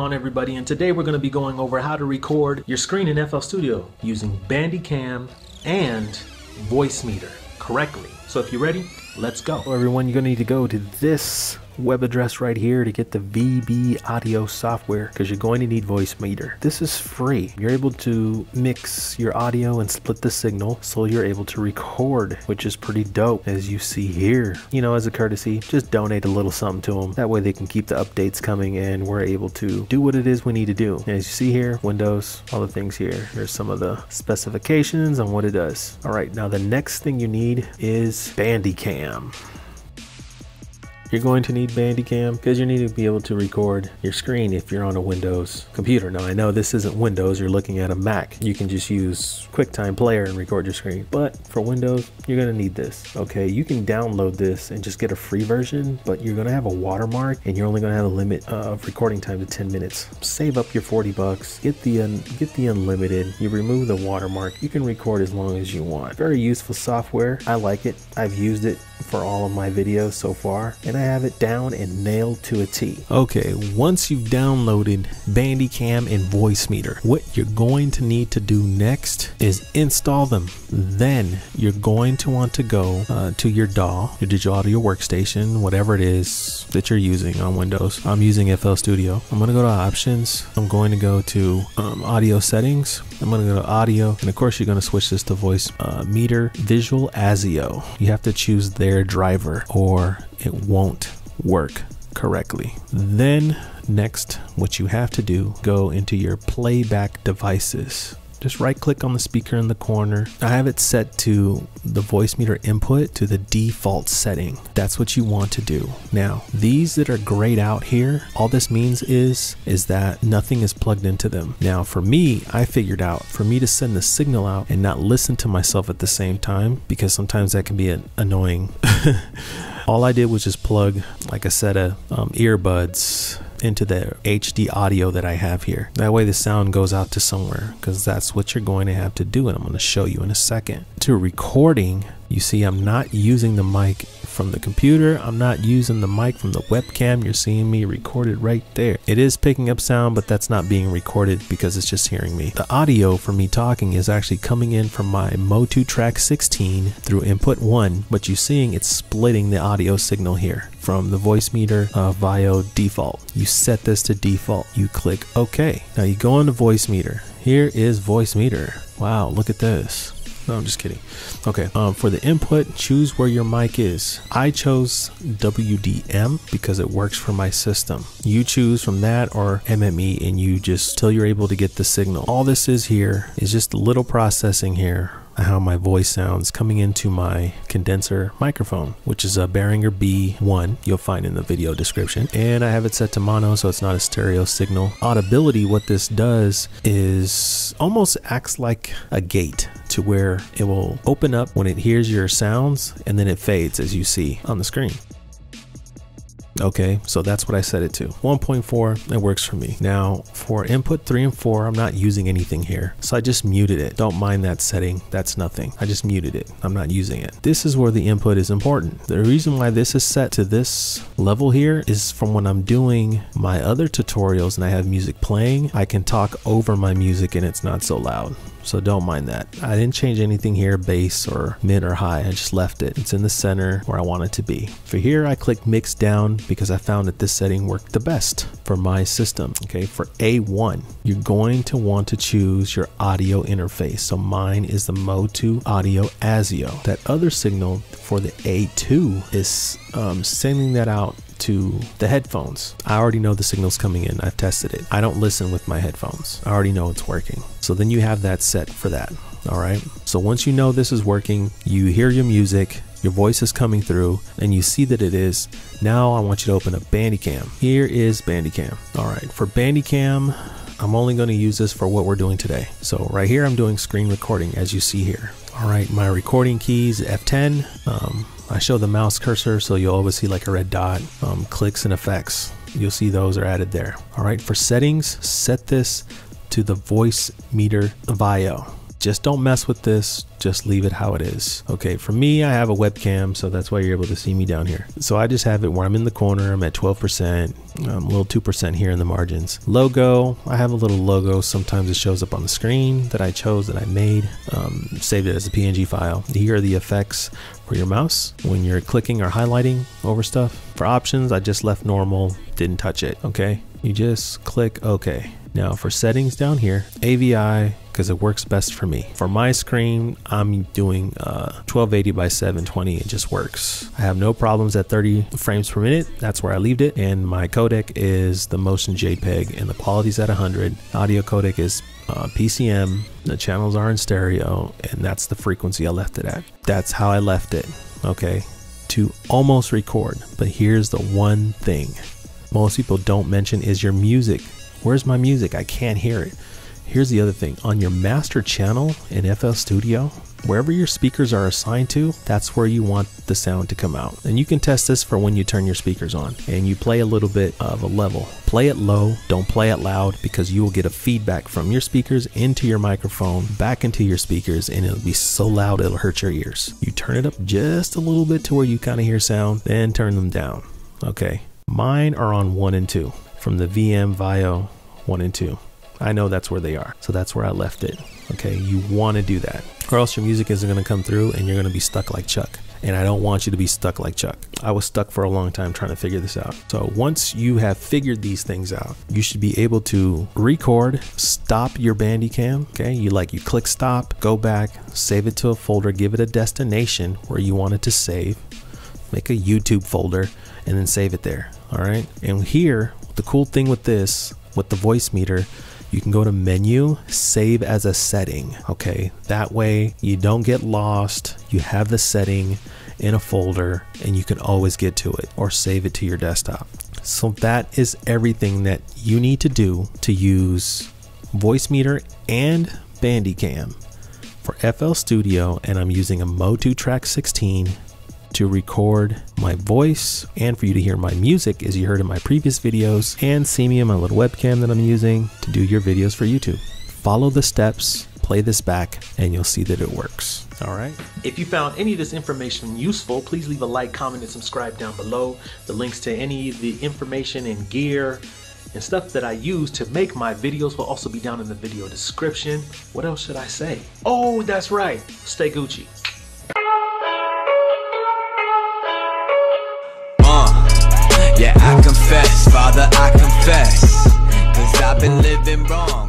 on, everybody? And today we're going to be going over how to record your screen in FL Studio using Bandicam and Voicemeeter correctly. So if you're ready, let's go. Hello everyone, you're going to need to go to this web address right here to get the VB audio software because you're going to need Voicemeeter. This is free. You're able to mix your audio and split the signal so you're able to record, which is pretty dope, as you see here. You know, as a courtesy, just donate a little something to them. That way they can keep the updates coming and we're able to do what it is we need to do. And as you see here, Windows, all the things here. Here's some of the specifications on what it does. All right, now the next thing you need is Bandicam. You're going to need Bandicam because you need to be able to record your screen if you're on a Windows computer. Now I know this isn't Windows, you're looking at a Mac. You can just use QuickTime Player and record your screen. But for Windows, you're gonna need this. Okay, you can download this and just get a free version, but you're gonna have a watermark and you're only gonna have a limit of recording time to 10 minutes. Save up your 40 bucks, get the unlimited, you remove the watermark, you can record as long as you want. Very useful software, I like it. I've used it for all of my videos so far, and I have it down and nailed to a T. Okay, once you've downloaded Bandicam and Voicemeeter, what you're going to need to do next is install them. Then you're going to want to go to your DAW, your digital audio workstation, whatever it is that you're using on Windows. I'm using FL Studio. I'm going to go to options. I'm going to go to audio settings. I'm going to go to audio, and of course you're going to switch this to Voicemeeter Visual ASIO. You have to choose their driver or it won't work correctly. Then next, what you have to do, go into your playback devices. Just right click on the speaker in the corner. I have it set to the Voicemeeter input to the default setting. That's what you want to do. Now, these that are grayed out here, all this means is that nothing is plugged into them. Now, for me, I figured out, for me to send the signal out and not listen to myself at the same time, because sometimes that can be annoying. All I did was just plug like a set of earbuds into the HD audio that I have here. That way the sound goes out to somewhere, because that's what you're going to have to do, and I'm going to show you in a second. To recording, you see I'm not using the mic from the computer. I'm not using the mic from the webcam. You're seeing me recorded right there. It is picking up sound, but that's not being recorded because it's just hearing me. The audio for me talking is actually coming in from my Motu track 16 through input 1, but you're seeing it's splitting the audio signal here from the Voicemeeter VIO default. You set this to default. You click OK. Now you go into Voicemeeter. Here is Voicemeeter. Wow, look at this. No, I'm just kidding. Okay, for the input, choose where your mic is. I chose WDM because it works for my system. You choose from that or MME, and you just till you're able to get the signal. All this is here is just a little processing here, how my voice sounds coming into my condenser microphone, which is a Behringer B1, you'll find in the video description. And I have it set to mono, so it's not a stereo signal. Audibility, what this does is almost acts like a gate, to where it will open up when it hears your sounds and then it fades, as you see on the screen. Okay, so that's what I set it to. 1.4, it works for me. Now for input 3 and 4, I'm not using anything here, so I just muted it. Don't mind that setting, that's nothing. I just muted it, I'm not using it. This is where the input is important. The reason why this is set to this level here is from when I'm doing my other tutorials and I have music playing, I can talk over my music and it's not so loud. So don't mind that. I didn't change anything here, bass or mid or high. I just left it. It's in the center where I want it to be. For here, I click mix down because I found that this setting worked the best for my system. Okay, for A1, you're going to want to choose your audio interface. So mine is the Motu Audio ASIO. That other signal for the A2 is sending that out to the headphones. I already know the signal's coming in. I've tested it. I don't listen with my headphones. I already know it's working. So then you have that set for that. All right. So once you know this is working, you hear your music, your voice is coming through, and you see that it is. Now I want you to open up Bandicam. Here is Bandicam. All right. For Bandicam, I'm only going to use this for what we're doing today. So right here, I'm doing screen recording, as you see here. All right. My recording keys, F10. I show the mouse cursor, so you'll always see like a red dot. Clicks and effects, you'll see those are added there. All right, for settings, set this to the Voicemeter VIO. just don't mess with this. Just leave it how it is. Okay, for me, I have a webcam, so that's why you're able to see me down here. So I just have it where I'm in the corner. I'm at 12%, a little 2% here in the margins. Logo, I have a little logo. Sometimes it shows up on the screen that I chose, that I made. Saved it as a PNG file. Here are the effects for your mouse when you're clicking or highlighting over stuff. For options, I just left normal, didn't touch it. Okay, you just click OK. Now for settings down here, AVI, because it works best for me. For my screen, I'm doing 1280 by 720. It just works. I have no problems at 30 frames per minute. That's where I leave it. And my codec is the Motion JPEG, and the quality's at 100. Audio codec is PCM. The channels are in stereo, and that's the frequency I left it at. That's how I left it. Okay, to almost record. But here's the one thing most people don't mention is your music. Where's my music? I can't hear it. Here's the other thing. On your master channel in FL Studio, wherever your speakers are assigned to, that's where you want the sound to come out. And you can test this for when you turn your speakers on and you play a little bit of a level. Play it low, don't play it loud, because you will get a feedback from your speakers into your microphone, back into your speakers, and it'll be so loud it'll hurt your ears. You turn it up just a little bit to where you kind of hear sound, then turn them down. Okay, mine are on 1 and 2 from the VM Vio 1 and 2. I know that's where they are, so that's where I left it. Okay, you want to do that, or else your music isn't going to come through and you're going to be stuck like Chuck. And I don't want you to be stuck like Chuck. I was stuck for a long time trying to figure this out. So once you have figured these things out, you should be able to record, stop your Bandicam. Okay, you click stop, go back, save it to a folder, give it a destination where you want it to save, make a YouTube folder, and then save it there. All right, and here, the cool thing with this, with the Voicemeeter, you can go to menu, save as a setting. Okay, that way you don't get lost. You have the setting in a folder and you can always get to it, or save it to your desktop. So that is everything that you need to do to use Voicemeeter and Bandicam for FL Studio. And I'm using a Motu Track 16 to record my voice and for you to hear my music, as you heard in my previous videos, and see me in my little webcam that I'm using to do your videos for YouTube. Follow the steps, play this back, and you'll see that it works. All right. If you found any of this information useful, please leave a like, comment, and subscribe down below. The links to any of the information and gear and stuff that I use to make my videos will also be down in the video description. What else should I say? Oh, that's right. Stay Gucci. Yeah, I confess, Father, I confess, 'cause I've been living wrong.